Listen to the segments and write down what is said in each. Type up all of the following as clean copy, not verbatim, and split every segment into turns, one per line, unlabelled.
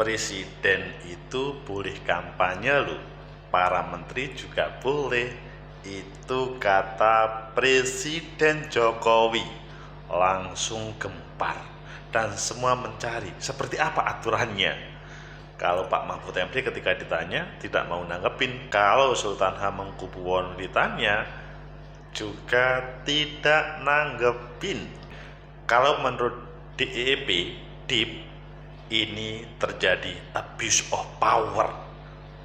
Presiden itu boleh kampanye loh, para menteri juga boleh. Itu kata Presiden Jokowi. Langsung gempar dan semua mencari seperti apa aturannya. Kalau Pak Mahfud MD ketika ditanya tidak mau nanggepin, kalau Sultan Hamengkubuwono ditanya juga tidak nanggepin. Kalau menurut DIP, ini terjadi abuse of power.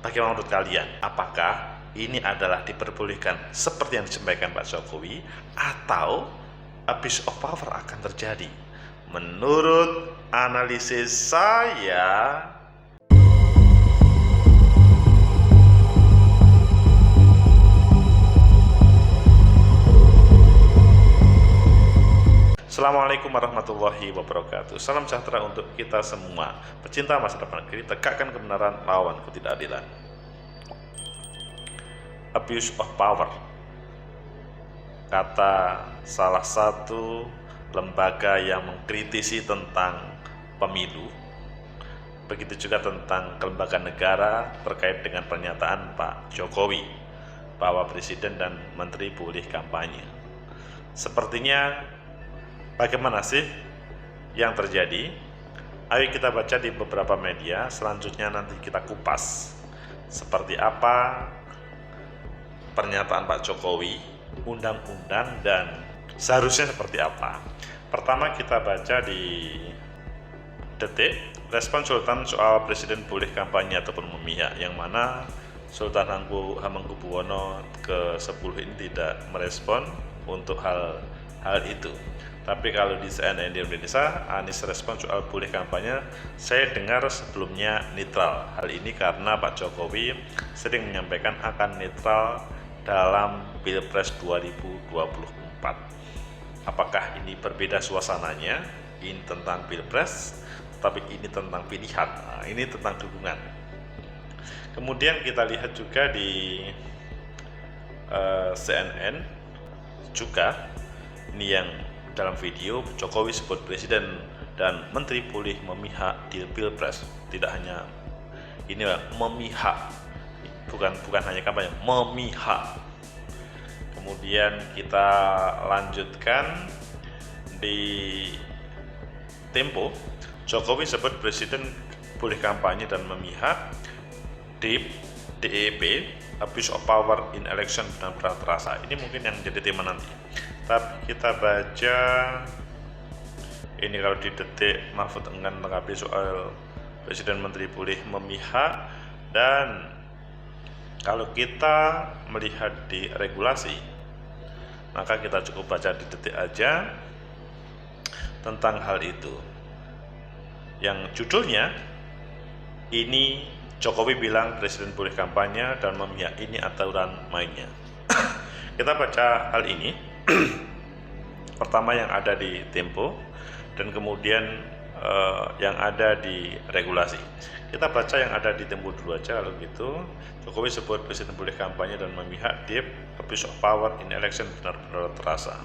Bagaimana menurut kalian? Apakah ini adalah diperbolehkan seperti yang disampaikan Pak Jokowi, atau abuse of power akan terjadi? Menurut analisis saya, Assalamualaikum warahmatullahi wabarakatuh. Salam sejahtera untuk kita semua. Pecinta masa depan negeri, tegakkan kebenaran, lawan ketidakadilan. Abuse of power, kata salah satu lembaga yang mengkritisi tentang pemilu, begitu juga tentang kelembagaan negara terkait dengan pernyataan Pak Jokowi bahwa presiden dan menteri boleh kampanye. Sepertinya bagaimana sih yang terjadi? Ayo kita baca di beberapa media, selanjutnya nanti kita kupas seperti apa pernyataan Pak Jokowi, undang-undang, dan seharusnya seperti apa. Pertama kita baca di Detik, respon Sultan soal presiden boleh kampanye ataupun memihak, yang mana Sultan Hamengkubuwono ke-10 ini tidak merespon untuk hal itu. Tapi kalau di CNN di Indonesia, Anies respon soal boleh kampanye, saya dengar sebelumnya netral. Hal ini karena Pak Jokowi sering menyampaikan akan netral dalam Pilpres 2024. Apakah ini berbeda suasananya? Ini tentang Pilpres, tapi ini tentang pilihan. Nah, ini tentang dukungan. Kemudian kita lihat juga di CNN juga, ini yang dalam video Jokowi sebut presiden dan menteri boleh memihak di Pilpres. Tidak hanya ini memihak, bukan hanya kampanye, memihak. Kemudian kita lanjutkan di Tempo, Jokowi sebut presiden boleh kampanye dan memihak. DIP, abuse of power in election benar-benar terasa. Ini mungkin yang jadi tema nanti. Tapi kita baca ini, kalau di Detik, Mahfud enggan menanggapi soal presiden menteri boleh memihak. Dan kalau kita melihat di regulasi, maka kita cukup baca di Detik aja tentang hal itu, yang judulnya ini Jokowi bilang presiden boleh kampanye dan memihak, ini aturan mainnya. Kita baca hal ini. Pertama yang ada di Tempo, dan kemudian yang ada di regulasi. Kita baca yang ada di Tempo dulu aja. Kalau gitu, Jokowi sebut presiden boleh kampanye dan memihak. Deep abuse of power in election benar-benar terasa.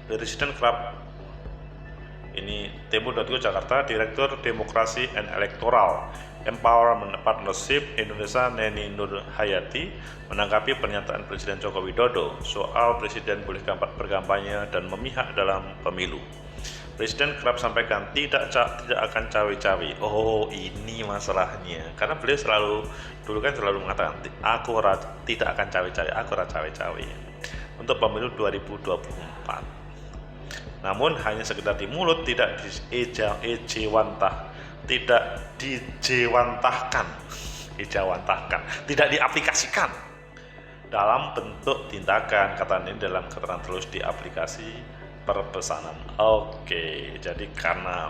Presiden kerap, ini Tempo.go Jakarta, Direktur Demokrasi and Electoral Empowerment Partnership Indonesia Neni Nur Hayati menanggapi pernyataan Presiden Joko Widodo soal presiden boleh berkampanye dan memihak dalam pemilu. Presiden kerap sampaikan tidak akan cawe-cawe. Oh, ini masalahnya. Karena beliau dulu selalu mengatakan aku tidak akan cawe-cawe, aku cawe-cawe untuk pemilu 2024. Namun hanya sekedar di mulut, tidak tidak diaplikasikan dalam bentuk tindakan. Kata ini dalam keterangan terus di aplikasi perpesanan. Oke, jadi karena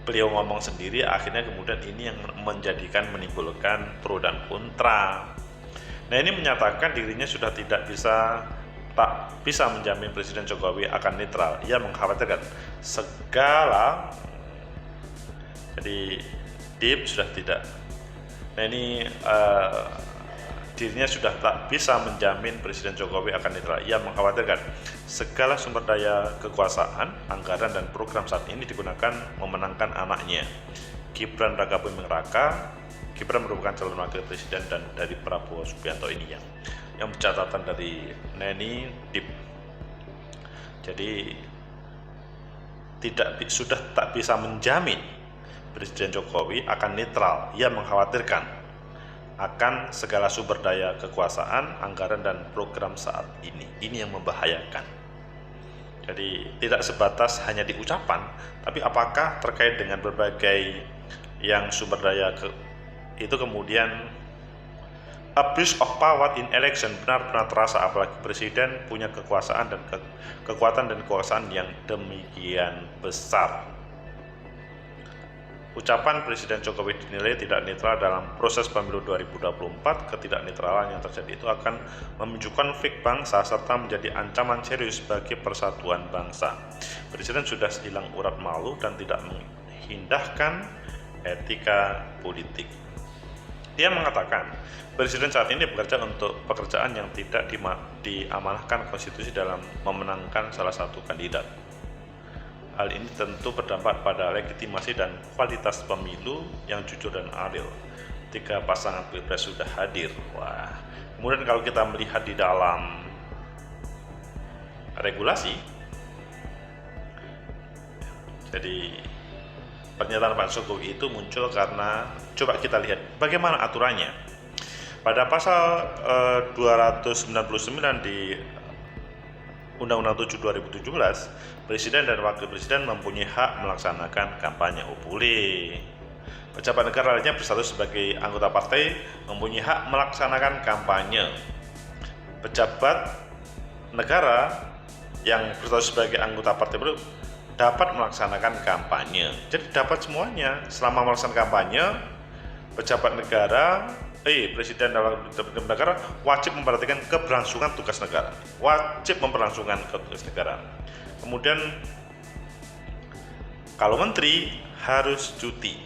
beliau ngomong sendiri, akhirnya kemudian ini yang menimbulkan pro dan kontra. Nah, ini menyatakan dirinya sudah tak bisa menjamin Presiden Jokowi akan netral. Ia mengkhawatirkan segala, jadi DIP sudah tidak. Nah, ini dirinya sudah tak bisa menjamin Presiden Jokowi akan netral. Ia mengkhawatirkan segala sumber daya kekuasaan, anggaran, dan program saat ini digunakan memenangkan anaknya, Gibran Rakabuming Raka. Gibran merupakan calon wakil presiden dan dari Prabowo Subianto ini yang catatan dari Neni Dip. Jadi sudah tak bisa menjamin Presiden Jokowi akan netral. Ia mengkhawatirkan akan segala sumber daya kekuasaan, anggaran, dan program saat ini. Ini yang membahayakan. Jadi tidak sebatas hanya di ucapan, tapi apakah terkait dengan berbagai yang sumber daya itu kemudian abuse of power in election benar-benar terasa, apalagi presiden punya kekuasaan dan kekuatan dan kekuasaan yang demikian besar. Ucapan Presiden Jokowi dinilai tidak netral dalam proses pemilu 2024. Ketidaknetralan yang terjadi itu akan memicu konflik bangsa serta menjadi ancaman serius bagi persatuan bangsa. Presiden sudah hilang urat malu dan tidak mengindahkan etika politik. Dia mengatakan, Presiden saat ini bekerja untuk pekerjaan yang tidak diamanahkan konstitusi dalam memenangkan salah satu kandidat. Hal ini tentu berdampak pada legitimasi dan kualitas pemilu yang jujur dan adil. 3 pasangan pilpres sudah hadir. Wah. Kemudian kalau kita melihat di dalam regulasi, jadi pernyataan Pak Jokowi itu muncul karena coba kita lihat bagaimana aturannya. Pada pasal 299 di Undang-Undang 7 2017, Presiden dan Wakil Presiden mempunyai hak melaksanakan kampanye. Oh, boleh. Pejabat negara lainnya berstatus sebagai anggota partai mempunyai hak melaksanakan kampanye. Pejabat negara yang berstatus sebagai anggota partai baru dapat melaksanakan kampanye. Jadi dapat semuanya selama melaksanakan kampanye. Pejabat negara Presiden dan Wakil negara wajib memperhatikan keberlangsungan tugas negara. Wajib memperlangsungkan tugas negara. Kemudian kalau menteri harus cuti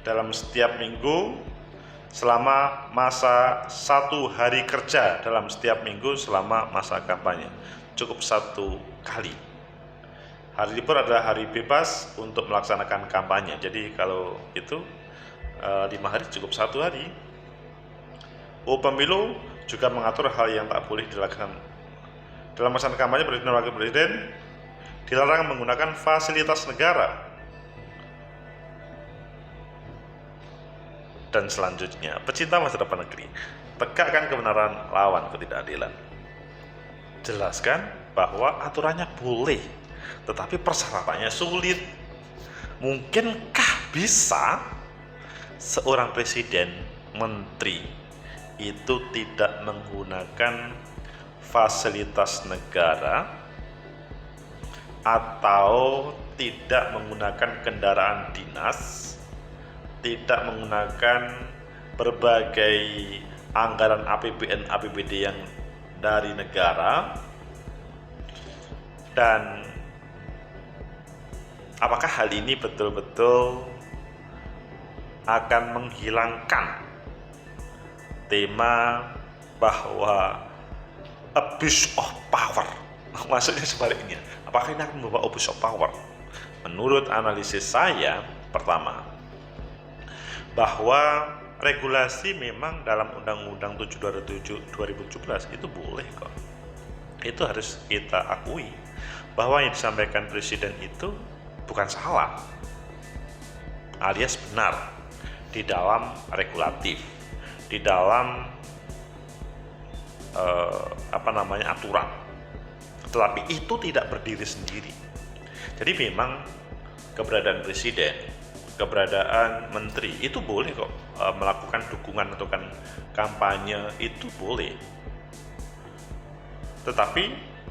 dalam setiap minggu selama masa 1 hari kerja dalam setiap minggu selama masa kampanye. Cukup 1 kali. Hari libur adalah hari bebas untuk melaksanakan kampanye. Jadi kalau itu 5 hari cukup 1 hari. Pemilu juga mengatur hal yang tak boleh dilakukan dalam masa kampanye. Presiden dan Wakil Presiden dilarang menggunakan fasilitas negara. Dan selanjutnya, pecinta masa depan negeri, tegakkan kebenaran, lawan ketidakadilan. Jelaskan bahwa aturannya boleh, tetapi persyaratannya sulit. Mungkinkah bisa seorang presiden, menteri itu tidak menggunakan fasilitas negara atau tidak menggunakan kendaraan dinas, tidak menggunakan berbagai anggaran APBN, APBD yang dari negara, dan apakah hal ini betul-betul akan menghilangkan tema bahwa abuse of power? Maksudnya sebaliknya, apakah ini akan membawa abuse of power? Menurut analisis saya, pertama, bahwa regulasi memang dalam Undang-Undang 7 2017 itu boleh kok. Itu harus kita akui bahwa yang disampaikan presiden itu bukan salah, alias benar di dalam regulatif, di dalam aturan. Tetapi itu tidak berdiri sendiri. Jadi memang keberadaan presiden, keberadaan menteri itu boleh kok melakukan dukungan atau kampanye, itu boleh. Tetapi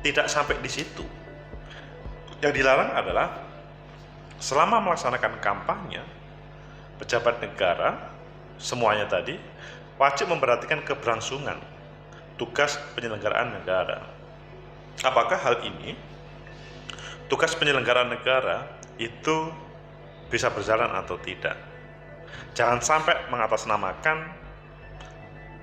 tidak sampai di situ. Yang dilarang adalah selama melaksanakan kampanye, pejabat negara semuanya tadi wajib memperhatikan keberlangsungan tugas penyelenggaraan negara. Apakah hal ini, tugas penyelenggaraan negara itu bisa berjalan atau tidak? Jangan sampai mengatasnamakan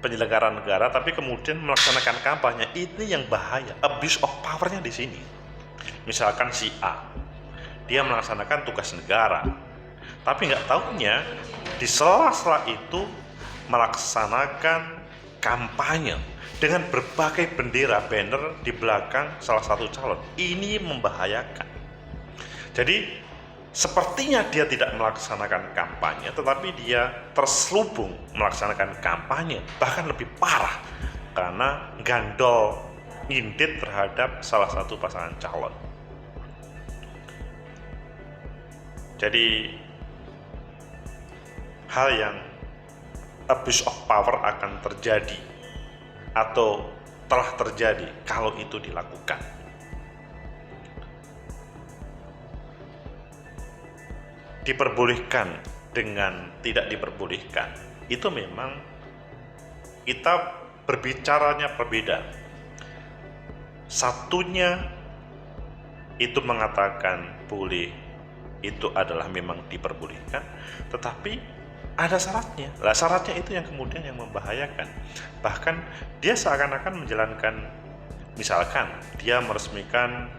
penyelenggara negara, tapi kemudian melaksanakan kampanye. Ini yang bahaya, abuse of power-nya di sini. Misalkan si A, dia melaksanakan tugas negara, tapi nggak tahunya di sela-sela itu melaksanakan kampanye dengan berbagai bendera banner di belakang salah satu calon. Ini membahayakan. Jadi sepertinya dia tidak melaksanakan kampanye, tetapi dia terselubung melaksanakan kampanye, bahkan lebih parah karena gandol indit terhadap salah satu pasangan calon. Jadi hal yang abuse of power akan terjadi atau telah terjadi kalau itu dilakukan. Diperbolehkan dengan tidak diperbolehkan, itu memang kita berbicaranya berbeda. Satunya itu mengatakan boleh, itu adalah memang diperbolehkan, tetapi ada syaratnya. Lah syaratnya itu yang kemudian yang membahayakan. Bahkan dia seakan-akan menjalankan, misalkan dia meresmikan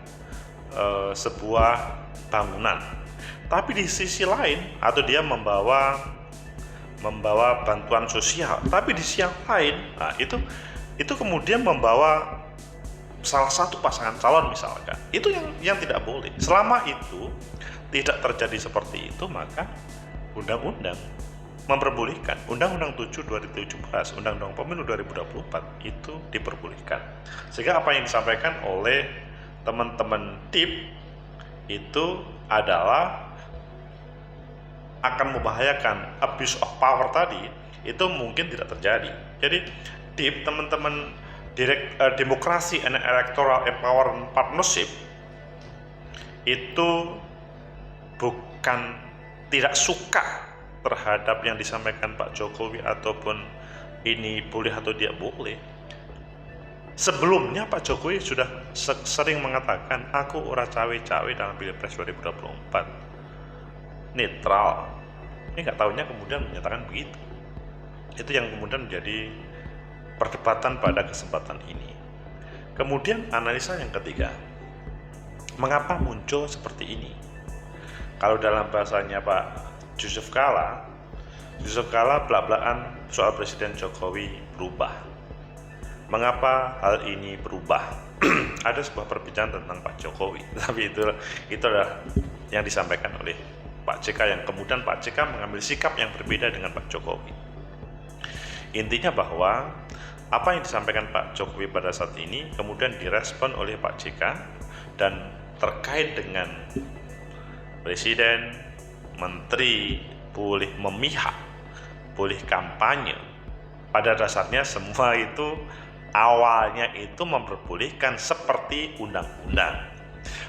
sebuah bangunan, tapi di sisi lain, atau dia membawa bantuan sosial, tapi di sisi yang lain, nah itu kemudian membawa salah satu pasangan calon misalkan, itu yang tidak boleh. Selama itu tidak terjadi seperti itu, maka undang-undang memperbolehkan. Undang-Undang 7 2017, Undang-Undang Pemilu 2024 itu diperbolehkan. Sehingga apa yang disampaikan oleh teman-teman TIP itu adalah akan membahayakan abuse of power tadi, itu mungkin tidak terjadi. Jadi DIP, teman-teman Demokrasi and Electoral Empowerment Partnership, itu bukan tidak suka terhadap yang disampaikan Pak Jokowi ataupun ini boleh atau tidak boleh. Sebelumnya Pak Jokowi sudah sering mengatakan, aku ora cawe-cawe dalam Pilpres 2024, netral. Ini nggak tahunya kemudian menyatakan begitu. Itu yang kemudian menjadi perdebatan pada kesempatan ini. Kemudian analisa yang ketiga, mengapa muncul seperti ini? Kalau dalam bahasanya Pak Yusuf Kala belak-belakan soal Presiden Jokowi berubah. Mengapa hal ini berubah? Ada sebuah perbincangan tentang Pak Jokowi, tapi itu adalah yang disampaikan oleh Pak JK, yang kemudian Pak JK mengambil sikap yang berbeda dengan Pak Jokowi. Intinya bahwa apa yang disampaikan Pak Jokowi pada saat ini kemudian direspon oleh Pak JK, dan terkait dengan Presiden, Menteri boleh memihak, boleh kampanye. Pada dasarnya semua itu awalnya itu memperbolehkan seperti undang-undang,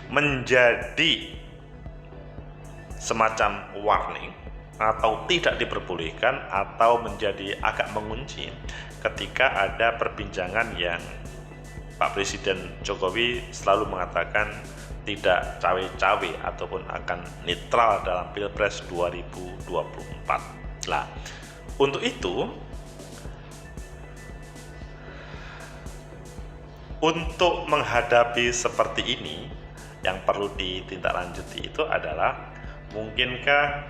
menjadi semacam warning atau tidak diperbolehkan, atau menjadi agak mengunci ketika ada perbincangan yang Pak Presiden Jokowi selalu mengatakan tidak cawe-cawe ataupun akan netral dalam Pilpres 2024. Nah, untuk itu, untuk menghadapi seperti ini, yang perlu ditindaklanjuti itu adalah, mungkinkah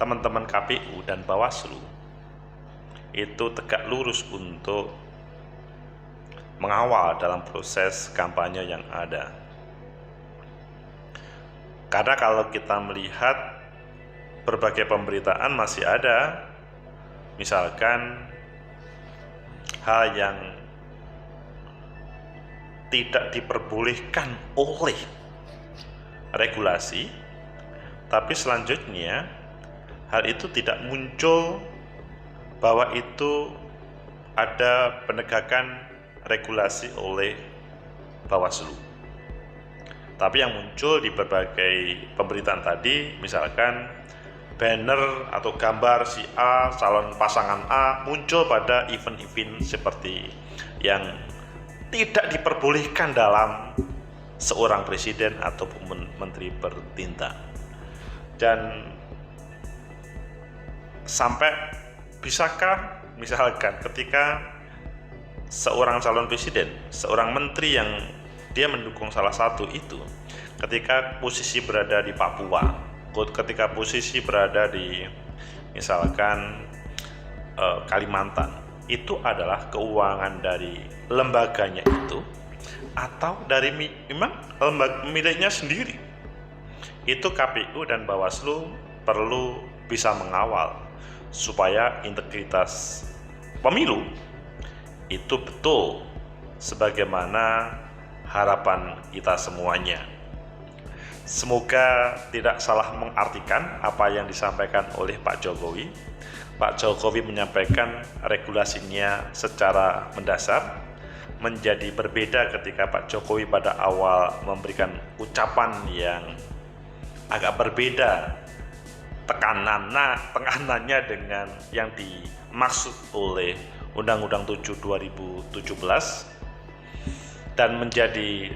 teman-teman KPU dan Bawaslu itu tegak lurus untuk mengawal dalam proses kampanye yang ada. Karena kalau kita melihat berbagai pemberitaan masih ada, misalkan hal yang tidak diperbolehkan oleh regulasi, tapi selanjutnya hal itu tidak muncul bahwa itu ada penegakan regulasi oleh Bawaslu. Tapi yang muncul di berbagai pemberitaan tadi, misalkan banner atau gambar si A, calon pasangan A, muncul pada event-event seperti yang tidak diperbolehkan dalam seorang presiden ataupun menteri bertindak. Dan sampai bisakah misalkan ketika seorang calon presiden, seorang menteri yang dia mendukung salah satu itu, ketika posisi berada di Papua, ketika posisi berada di misalkan Kalimantan, itu adalah keuangan dari lembaganya itu atau dari memang lembaga miliknya sendiri. Itu KPU dan Bawaslu perlu bisa mengawal supaya integritas pemilu itu betul sebagaimana harapan kita semuanya. Semoga tidak salah mengartikan apa yang disampaikan oleh Pak Jokowi. Pak Jokowi menyampaikan regulasinya secara mendasar, menjadi berbeda ketika Pak Jokowi pada awal memberikan ucapan yang agak berbeda tekanannya dengan yang dimaksud oleh Undang-Undang 7 2017, dan menjadi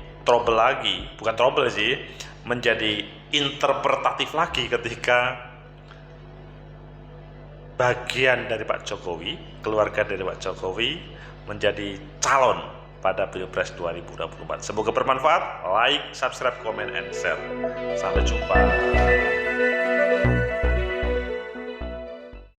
menjadi interpretatif lagi ketika bagian dari Pak Jokowi, keluarga dari Pak Jokowi menjadi calon pada Pilpres 2024. Semoga bermanfaat. Like, subscribe, comment, and share. Sampai jumpa.